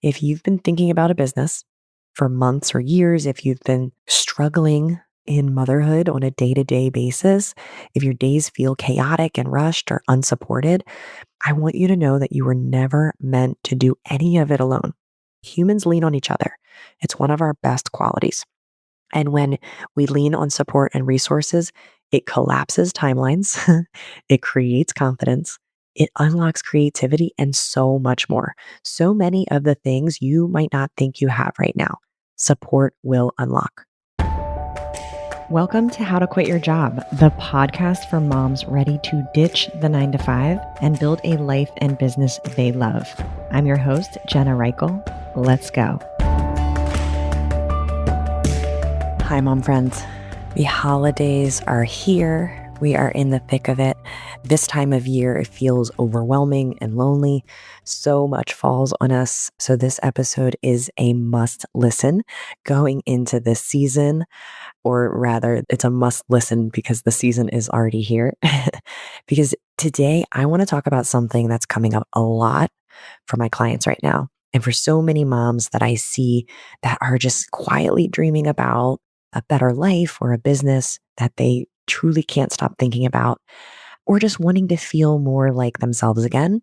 If you've been thinking about a business for months or years, if you've been struggling in motherhood on a day to day basis, if your days feel chaotic and rushed or unsupported, I want you to know that you were never meant to do any of it alone. Humans lean on each other. It's one of our best qualities. And when we lean on support and resources, it collapses timelines, it creates confidence, it unlocks creativity, and so much more. So many of the things you might not think you have right now, support will unlock. Welcome to How to Quit Your Job, the podcast for moms ready to ditch the 9 to 5 and build a life and business they love. I'm your host, Jenna Reichel. Let's go. Hi, mom friends. The holidays are here. We are in the thick of it. This time of year, it feels overwhelming and lonely. So much falls on us. So this episode is a must listen going into this season, or rather, it's a must listen because the season is already here. Because today I want to talk about something that's coming up a lot for my clients right now. And for so many moms that I see that are just quietly dreaming about a better life or a business that they truly can't stop thinking about, or just wanting to feel more like themselves again.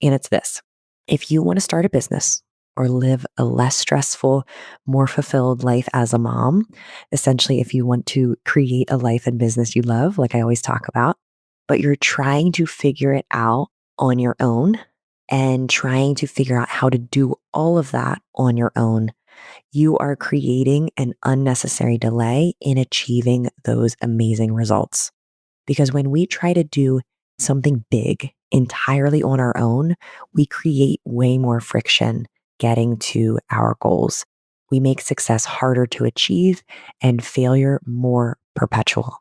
And it's this: if you want to start a business or live a less stressful, more fulfilled life as a mom, essentially, if you want to create a life and business you love, like I always talk about, but you're trying to figure it out on your own and trying to figure out how to do all of that on your own, you are creating an unnecessary delay in achieving those amazing results. Because when we try to do something big entirely on our own, we create way more friction getting to our goals. We make success harder to achieve and failure more perpetual.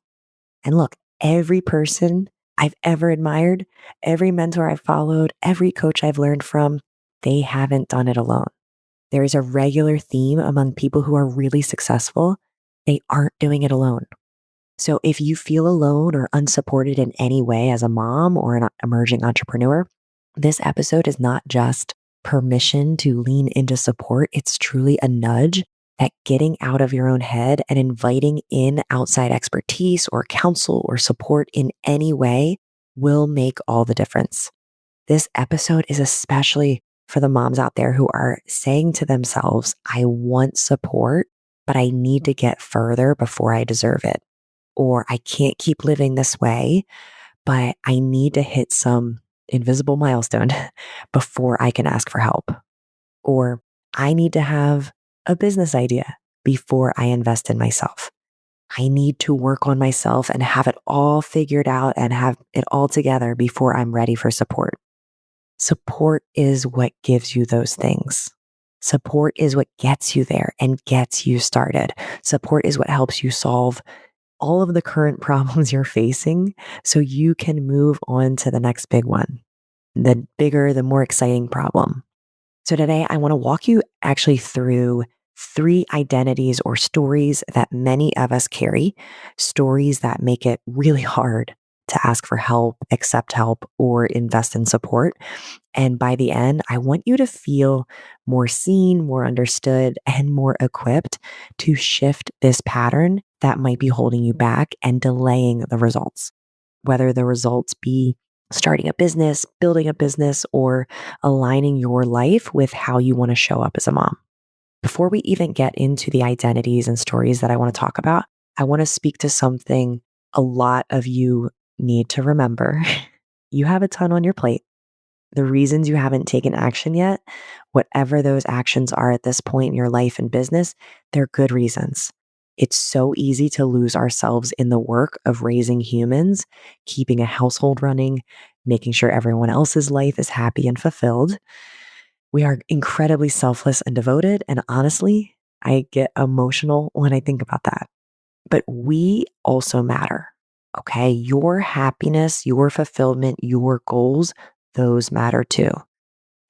And look, every person I've ever admired, every mentor I've followed, every coach I've learned from, they haven't done it alone. There is a regular theme among people who are really successful. They aren't doing it alone. So if you feel alone or unsupported in any way as a mom or an emerging entrepreneur, this episode is not just permission to lean into support. It's truly a nudge that getting out of your own head and inviting in outside expertise or counsel or support in any way will make all the difference. This episode is especially for the moms out there who are saying to themselves, I want support, but I need to get further before I deserve it. Or I can't keep living this way, but I need to hit some invisible milestone before I can ask for help. Or I need to have a business idea before I invest in myself. I need to work on myself and have it all figured out and have it all together before I'm ready for support. Support is what gives you those things. Support is what gets you there and gets you started. Support is what helps you solve all of the current problems you're facing so you can move on to the next big one, the bigger, the more exciting problem. So today I want to walk you actually through 3 identities or stories that many of us carry, stories that make it really hard to ask for help, accept help, or invest in support. And by the end, I want you to feel more seen, more understood, and more equipped to shift this pattern that might be holding you back and delaying the results. Whether the results be starting a business, building a business, or aligning your life with how you want to show up as a mom. Before we even get into the identities and stories that I want to talk about, I want to speak to something a lot of you need to remember. You have a ton on your plate. The reasons you haven't taken action yet, whatever those actions are at this point in your life and business, they're good reasons. It's so easy to lose ourselves in the work of raising humans, keeping a household running, making sure everyone else's life is happy and fulfilled. We are incredibly selfless and devoted. And honestly, I get emotional when I think about that. But we also matter. Okay. Your happiness, your fulfillment, your goals, those matter too.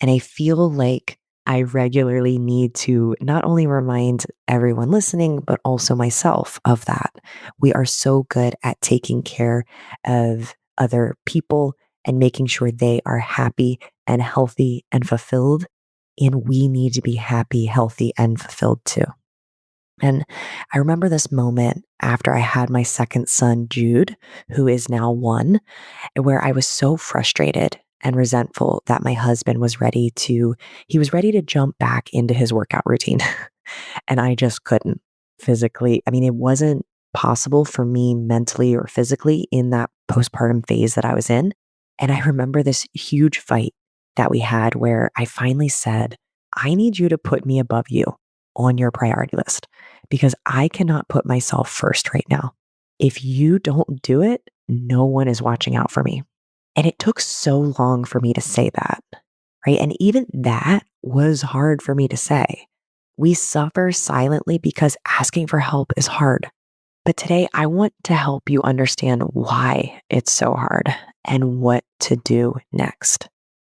And I feel like I regularly need to not only remind everyone listening, but also myself of that. We are so good at taking care of other people and making sure they are happy and healthy and fulfilled. And we need to be happy, healthy, and fulfilled too. And I remember this moment after I had my second son, Jude, who is now one, where I was so frustrated and resentful that my husband was he was ready to jump back into his workout routine. And I just couldn't physically. I mean, it wasn't possible for me mentally or physically in that postpartum phase that I was in. And I remember this huge fight that we had where I finally said, I need you to put me above you on your priority list because I cannot put myself first right now. If you don't do it, no one is watching out for me. And it took so long for me to say that, right? And even that was hard for me to say. We suffer silently because asking for help is hard. But today, I want to help you understand why it's so hard and what to do next.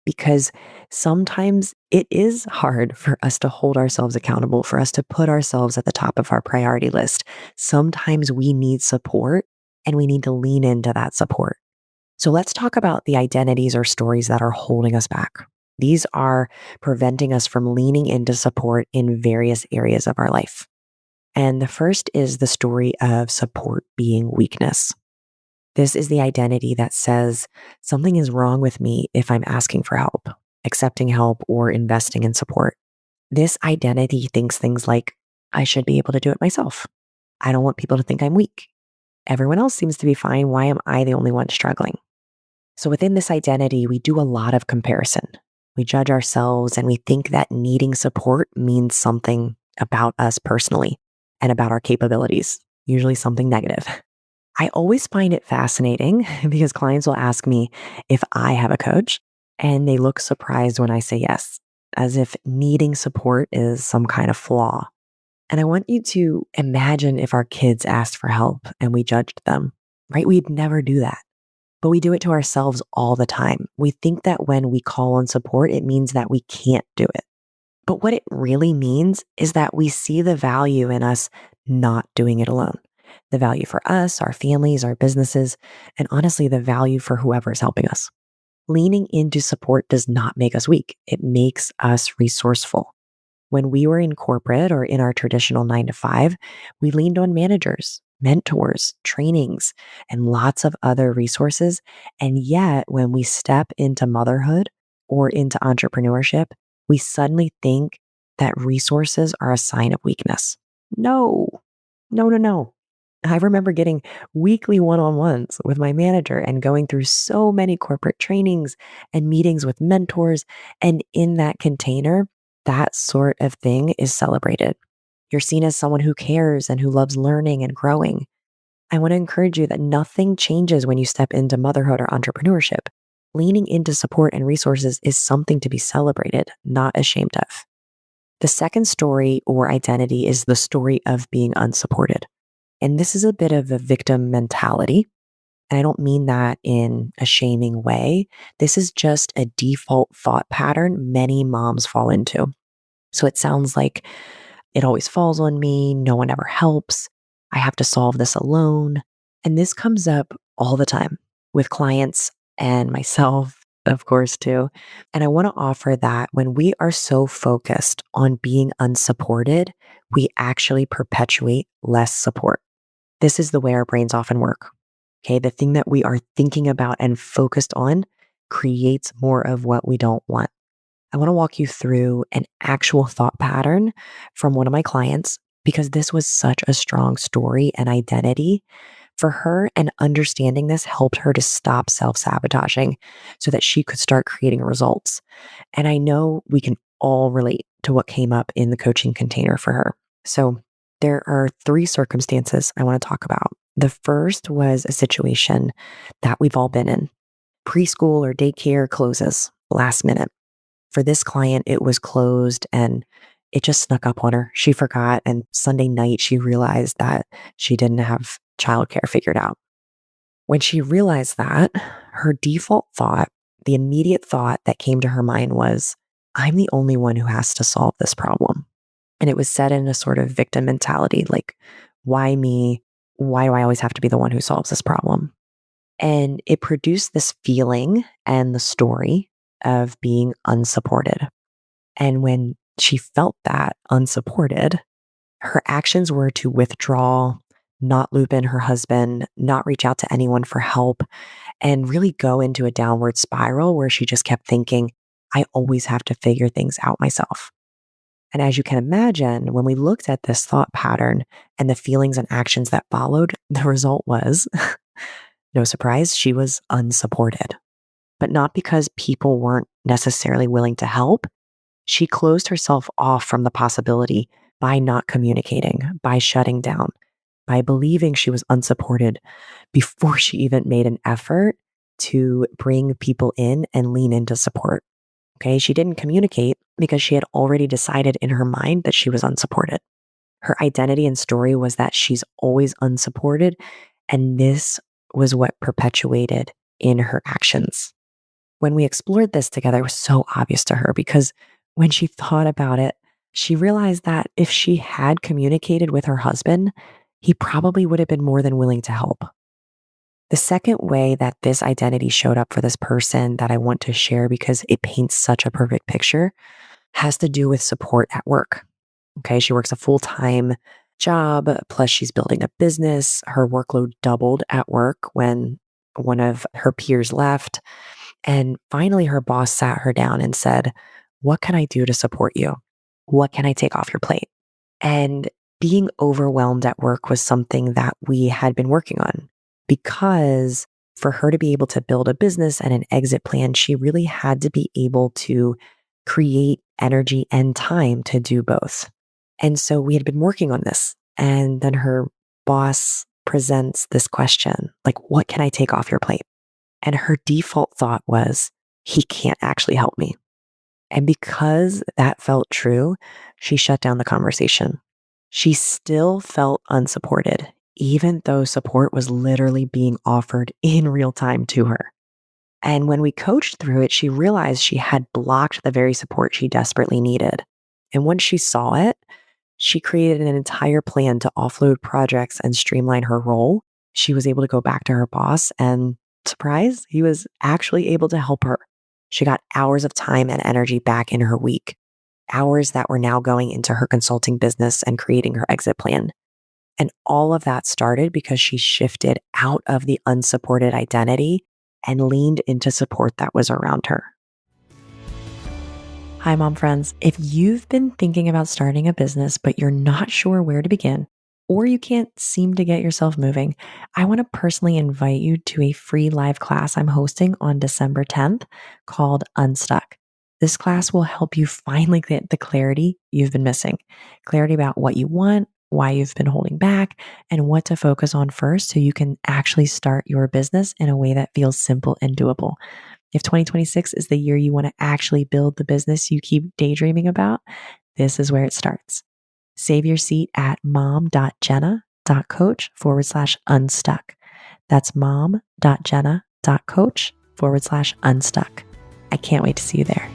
Because sometimes it is hard for us to hold ourselves accountable, for us to put ourselves at the top of our priority list. Sometimes we need support and we need to lean into that support. So let's talk about the identities or stories that are holding us back. These are preventing us from leaning into support in various areas of our life. And the first is the story of support being weakness. This is the identity that says something is wrong with me if I'm asking for help, accepting help, or investing in support. This identity thinks things like, I should be able to do it myself. I don't want people to think I'm weak. Everyone else seems to be fine. Why am I the only one struggling? So within this identity, we do a lot of comparison. We judge ourselves and we think that needing support means something about us personally and about our capabilities, usually something negative. I always find it fascinating because clients will ask me if I have a coach and they look surprised when I say yes, as if needing support is some kind of flaw. And I want you to imagine if our kids asked for help and we judged them, right? We'd never do that. But we do it to ourselves all the time. We think that when we call on support, it means that we can't do it. But what it really means is that we see the value in us not doing it alone. The value for us, our families, our businesses, and honestly, the value for whoever is helping us. Leaning into support does not make us weak. It makes us resourceful. When we were in corporate or in our traditional 9 to 5, we leaned on managers, mentors, trainings, and lots of other resources. And yet, when we step into motherhood or into entrepreneurship, we suddenly think that resources are a sign of weakness. No, no, no, no. I remember getting weekly one on ones with my manager and going through so many corporate trainings and meetings with mentors. And in that container, that sort of thing is celebrated. You're seen as someone who cares and who loves learning and growing. I want to encourage you that nothing changes when you step into motherhood or entrepreneurship. Leaning into support and resources is something to be celebrated, not ashamed of. The second story or identity is the story of being unsupported. And this is a bit of a victim mentality. And I don't mean that in a shaming way. This is just a default thought pattern many moms fall into. So it sounds like it always falls on me. No one ever helps. I have to solve this alone. And this comes up all the time with clients and myself, of course, too. And I want to offer that when we are so focused on being unsupported, we actually perpetuate less support. This is the way our brains often work. Okay. The thing that we are thinking about and focused on creates more of what we don't want. I want to walk you through an actual thought pattern from one of my clients because this was such a strong story and identity for her. And understanding this helped her to stop self sabotaging so that she could start creating results. And I know we can all relate to what came up in the coaching container for her. So there are 3 circumstances I want to talk about. The first was a situation that we've all been in. Preschool or daycare closes last minute. For this client, it was closed and it just snuck up on her. She forgot. And Sunday night, she realized that she didn't have childcare figured out. When she realized that, her default thought, the immediate thought that came to her mind was, I'm the only one who has to solve this problem. And it was said in a sort of victim mentality, like, why me? Why do I always have to be the one who solves this problem? And it produced this feeling and the story of being unsupported. And when she felt that unsupported, her actions were to withdraw, not loop in her husband, not reach out to anyone for help, and really go into a downward spiral where she just kept thinking, I always have to figure things out myself. And as you can imagine, when we looked at this thought pattern and the feelings and actions that followed, the result was no surprise, she was unsupported. But not because people weren't necessarily willing to help. She closed herself off from the possibility by not communicating, by shutting down, by believing she was unsupported before she even made an effort to bring people in and lean into support. Okay. She didn't communicate because she had already decided in her mind that she was unsupported. Her identity and story was that she's always unsupported. And this was what perpetuated in her actions. When we explored this together, it was so obvious to her because when she thought about it, she realized that if she had communicated with her husband, he probably would have been more than willing to help. The second way that this identity showed up for this person that I want to share because it paints such a perfect picture has to do with support at work. Okay, she works a full time job, plus she's building a business. Her workload doubled at work when one of her peers left. And finally, her boss sat her down and said, what can I do to support you? What can I take off your plate? And being overwhelmed at work was something that we had been working on because for her to be able to build a business and an exit plan, she really had to be able to create energy and time to do both. And so we had been working on this. And then her boss presents this question like, what can I take off your plate? And her default thought was, he can't actually help me. And because that felt true, she shut down the conversation. She still felt unsupported, even though support was literally being offered in real time to her. And when we coached through it, she realized she had blocked the very support she desperately needed. And once she saw it, she created an entire plan to offload projects and streamline her role. She was able to go back to her boss and surprise, he was actually able to help her. She got hours of time and energy back in her week, hours that were now going into her consulting business and creating her exit plan. And all of that started because she shifted out of the unsupported identity and leaned into support that was around her. Hi, mom friends. If you've been thinking about starting a business, but you're not sure where to begin, or you can't seem to get yourself moving, I want to personally invite you to a free live class I'm hosting on December 10th called Unstuck. This class will help you finally get the clarity you've been missing, clarity about what you want, why you've been holding back, and what to focus on first so you can actually start your business in a way that feels simple and doable. If 2026 is the year you want to actually build the business you keep daydreaming about, this is where it starts. Save your seat at mom.jenna.coach/unstuck. That's mom.jenna.coach/unstuck. I can't wait to see you there.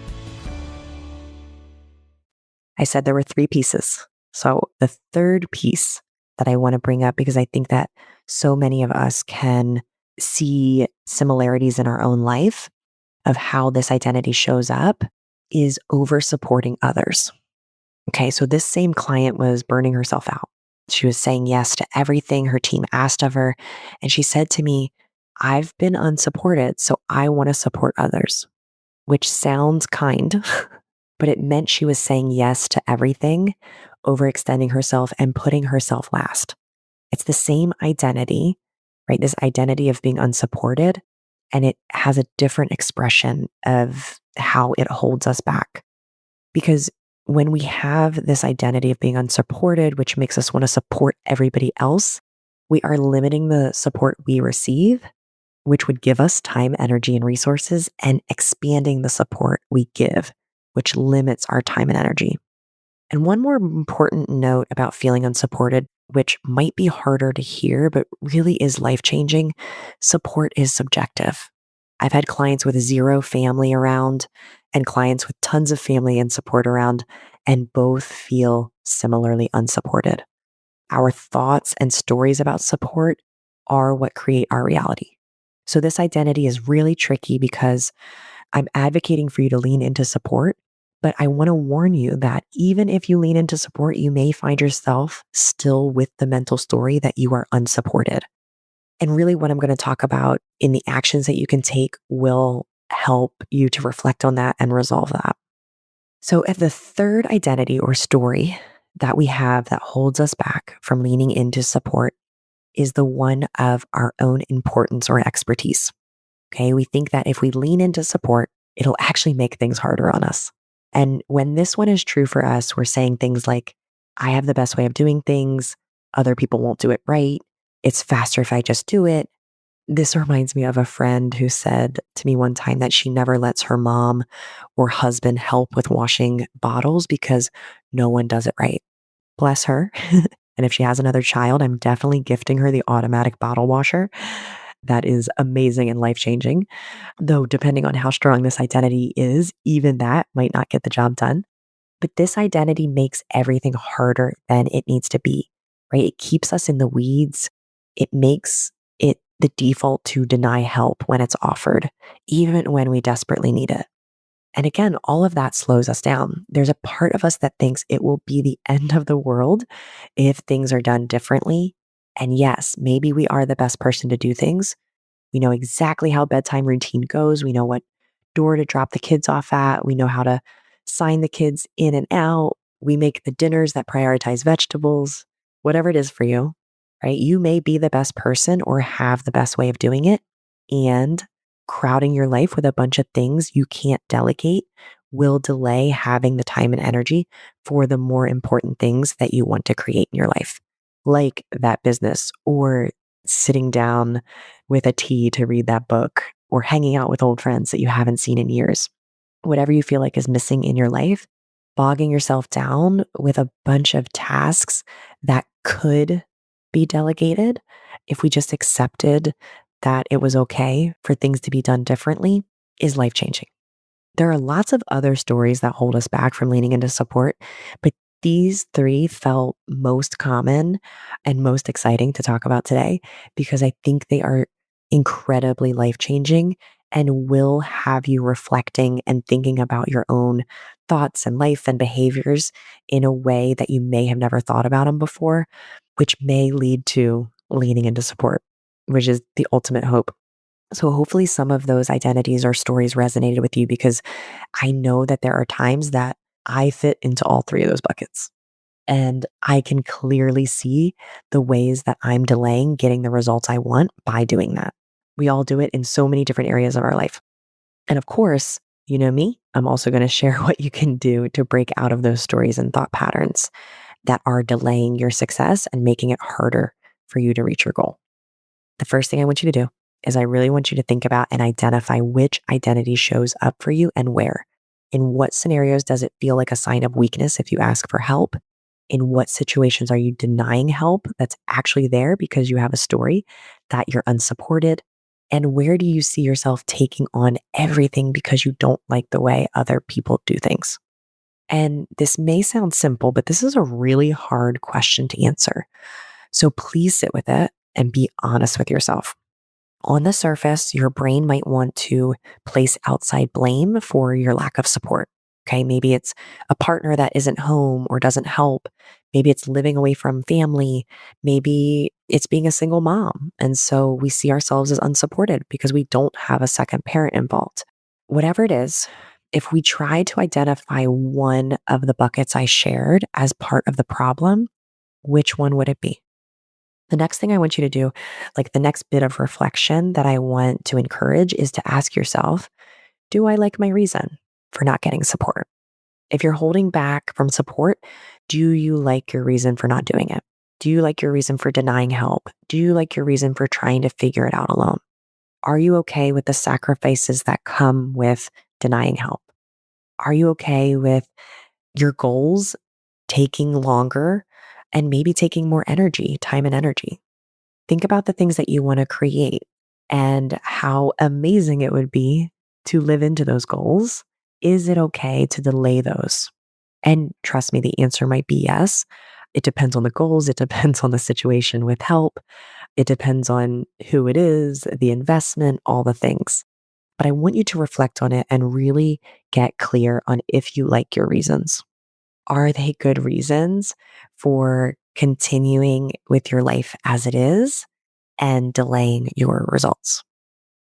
I said there were 3 pieces. So the third piece that I want to bring up, because I think that so many of us can see similarities in our own life of how this identity shows up, is over supporting others. Okay, so this same client was burning herself out. She was saying yes to everything her team asked of her. And she said to me, I've been unsupported, so I want to support others, which sounds kind, but it meant she was saying yes to everything, overextending herself and putting herself last. It's the same identity, right? This identity of being unsupported, and it has a different expression of how it holds us back. Because when we have this identity of being unsupported, which makes us want to support everybody else, we are limiting the support we receive, which would give us time, energy, and resources, and expanding the support we give, which limits our time and energy. And one more important note about feeling unsupported, which might be harder to hear, but really is life-changing, support is subjective. I've had clients with 0 family around and clients with tons of family and support around, and both feel similarly unsupported. Our thoughts and stories about support are what create our reality. So this identity is really tricky because I'm advocating for you to lean into support, But I want to warn you that even if you lean into support, you may find yourself still with the mental story that you are unsupported. And really, what I'm going to talk about in the actions that you can take will help you to reflect on that and resolve that. So, if the third identity or story that we have that holds us back from leaning into support is the one of our own importance or expertise. Okay. We think that if we lean into support, it'll actually make things harder on us. And when this one is true for us, we're saying things like, I have the best way of doing things. Other people won't do it right. It's faster if I just do it. This reminds me of a friend who said to me one time that she never lets her mom or husband help with washing bottles because no one does it right. Bless her. And if she has another child, I'm definitely gifting her the automatic bottle washer. That is amazing and life changing. Though, depending on how strong this identity is, even that might not get the job done. But this identity makes everything harder than it needs to be, right? It keeps us in the weeds. It makes it the default to deny help when it's offered, even when we desperately need it. And again, all of that slows us down. There's a part of us that thinks it will be the end of the world if things are done differently. And yes, maybe we are the best person to do things. We know exactly how bedtime routine goes. We know what door to drop the kids off at. We know how to sign the kids in and out. We make the dinners that prioritize vegetables, whatever it is for you, right? You may be the best person or have the best way of doing it. And crowding your life with a bunch of things you can't delegate will delay having the time and energy for the more important things that you want to create in your life, like that business or sitting down with a tea to read that book or hanging out with old friends that you haven't seen in years. Whatever you feel like is missing in your life, bogging yourself down with a bunch of tasks that could be delegated if we just accepted that it was okay for things to be done differently is life changing. There are lots of other stories that hold us back from leaning into support, but these three felt most common and most exciting to talk about today because I think they are incredibly life changing and will have you reflecting and thinking about your own thoughts and life and behaviors in a way that you may have never thought about them before, which may lead to leaning into support, which is the ultimate hope. So hopefully some of those identities or stories resonated with you because I know that there are times that I fit into all three of those buckets. And I can clearly see the ways that I'm delaying getting the results I want by doing that. We all do it in so many different areas of our life. And of course, you know me, I'm also going to share what you can do to break out of those stories and thought patterns that are delaying your success and making it harder for you to reach your goal. The first thing I want you to do is I really want you to think about and identify which identity shows up for you and where. In what scenarios does it feel like a sign of weakness if you ask for help? In what situations are you denying help that's actually there because you have a story that you're unsupported? And where do you see yourself taking on everything because you don't like the way other people do things? And this may sound simple, but this is a really hard question to answer. So please sit with it and be honest with yourself. On the surface, your brain might want to place outside blame for your lack of support. Okay, maybe it's a partner that isn't home or doesn't help. Maybe it's living away from family. Maybe it's being a single mom. And so we see ourselves as unsupported because we don't have a second parent involved. Whatever it is, if we try to identify one of the buckets I shared as part of the problem, which one would it be? The next thing I want you to do, like the next bit of reflection that I want to encourage is to ask yourself, do I like my reason for not getting support? If you're holding back from support, do you like your reason for not doing it? Do you like your reason for denying help? Do you like your reason for trying to figure it out alone? Are you okay with the sacrifices that come with denying help? Are you okay with your goals taking longer and maybe taking more energy, time and energy? Think about the things that you want to create and how amazing it would be to live into those goals. Is it okay to delay those? And trust me, the answer might be yes. It depends on the goals. It depends on the situation with help. It depends on who it is, the investment, all the things. but I want you to reflect on it and really get clear on if you like your reasons. Are they good reasons for continuing with your life as it is and delaying your results?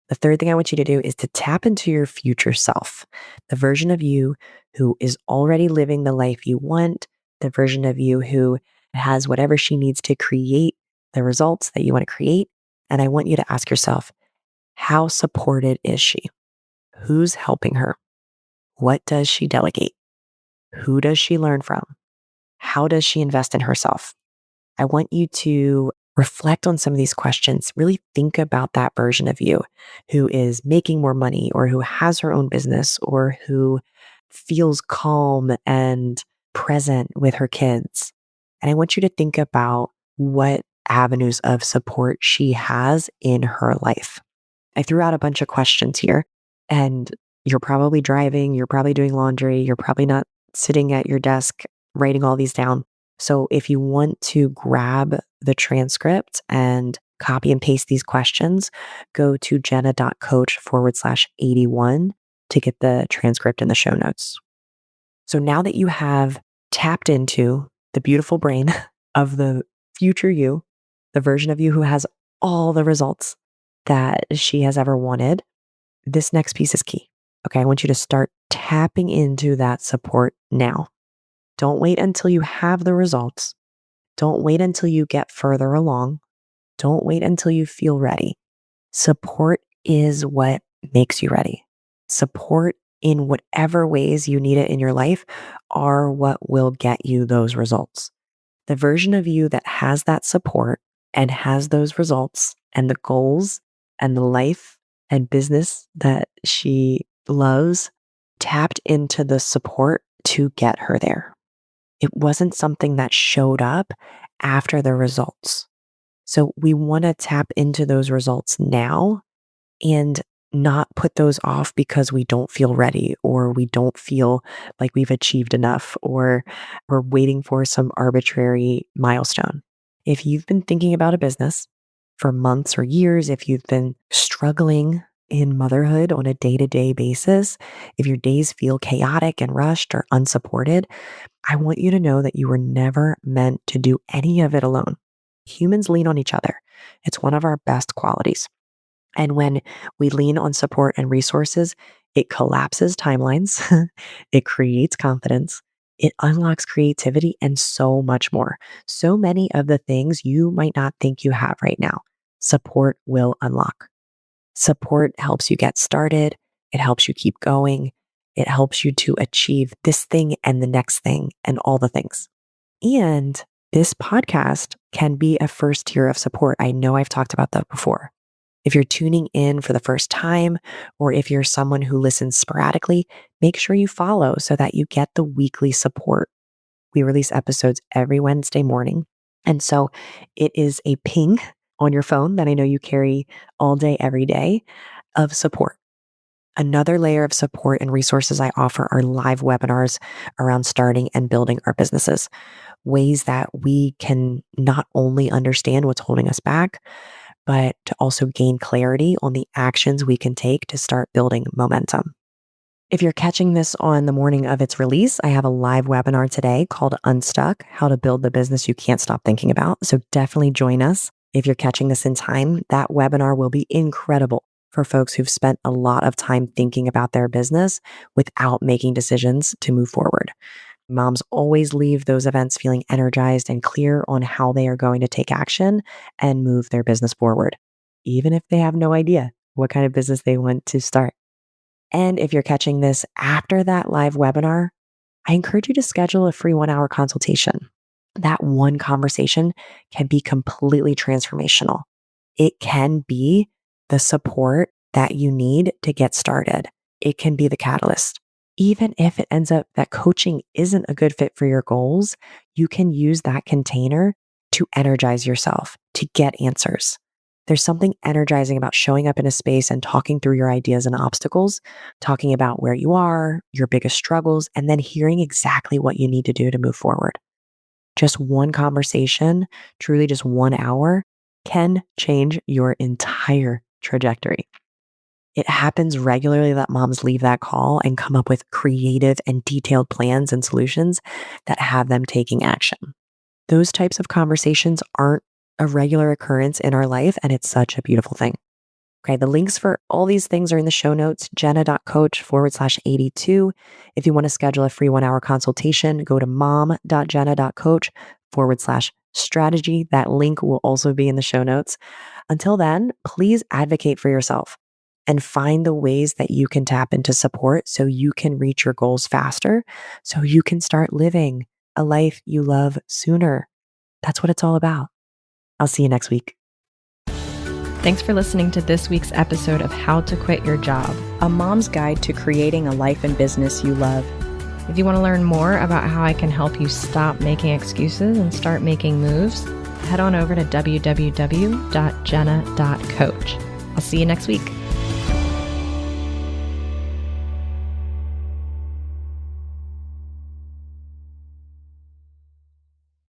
The third thing I want you to do is to tap into your future self, the version of you who is already living the life you want, the version of you who has whatever she needs to create the results that you want to create. And I want you to ask yourself, how supported is she? Who's helping her? What does she delegate? Who does she learn from? How does she invest in herself? I want you to reflect on some of these questions. Really think about that version of you who is making more money or who has her own business or who feels calm and present with her kids. And I want you to think about what avenues of support she has in her life. I threw out a bunch of questions here, and you're probably driving, you're probably doing laundry, you're probably not sitting at your desk writing all these down. So if you want to grab the transcript and copy and paste these questions, go to jenna.coach/81 to get the transcript in the show notes. So now that you have tapped into the beautiful brain of the future you, the version of you who has all the results that she has ever wanted, this next piece is key. Okay, I want you to start tapping into that support now. Don't wait until you have the results. Don't wait until you get further along. Don't wait until you feel ready. Support is what makes you ready. Support in whatever ways you need it in your life are what will get you those results. The version of you that has that support and has those results and the goals and the life and business that she loves tapped into the support to get her there. It wasn't something that showed up after the results. So we want to tap into those results now and not put those off because we don't feel ready or we don't feel like we've achieved enough or we're waiting for some arbitrary milestone. If you've been thinking about a business for months or years, if you've been struggling in motherhood on a day-to-day basis, if your days feel chaotic and rushed or unsupported, I want you to know that you were never meant to do any of it alone. Humans lean on each other. It's one of our best qualities. And when we lean on support and resources, it collapses timelines, it creates confidence, it unlocks creativity, and so much more. So many of the things you might not think you have right now, support will unlock. Support helps you get started, it helps you keep going, it helps you to achieve this thing and the next thing and all the things. And this podcast can be a first tier of support. I know I've talked about that before. If you're tuning in for the first time, or if you're someone who listens sporadically, make sure you follow so that you get the weekly support. We release episodes every Wednesday morning. And so it is a ping on your phone that I know you carry all day, every day of support. Another layer of support and resources I offer are live webinars around starting and building our businesses, ways that we can not only understand what's holding us back, but to also gain clarity on the actions we can take to start building momentum. If you're catching this on the morning of its release, I have a live webinar today called Unstuck, How to Build the Business You Can't Stop Thinking About. So definitely join us. If you're catching this in time, that webinar will be incredible for folks who've spent a lot of time thinking about their business without making decisions to move forward. Moms always leave those events feeling energized and clear on how they are going to take action and move their business forward, even if they have no idea what kind of business they want to start. And if you're catching this after that live webinar, I encourage you to schedule a free 1-hour consultation. That one conversation can be completely transformational. It can be the support that you need to get started. It can be the catalyst. Even if it ends up that coaching isn't a good fit for your goals, you can use that container to energize yourself, to get answers. There's something energizing about showing up in a space and talking through your ideas and obstacles, talking about where you are, your biggest struggles, and then hearing exactly what you need to do to move forward. Just one conversation, truly just 1 hour, can change your entire trajectory. It happens regularly that moms leave that call and come up with creative and detailed plans and solutions that have them taking action. Those types of conversations aren't a regular occurrence in our life, and it's such a beautiful thing. Okay, the links for all these things are in the show notes, jenna.coach/82. If you want to schedule a free 1-hour consultation, go to mom.jenna.coach/strategy. That link will also be in the show notes. Until then, please advocate for yourself and find the ways that you can tap into support so you can reach your goals faster, so you can start living a life you love sooner. That's what it's all about. I'll see you next week. Thanks for listening to this week's episode of How to Quit Your Job, a mom's guide to creating a life and business you love. If you want to learn more about how I can help you stop making excuses and start making moves, head on over to www.jenna.coach. I'll see you next week.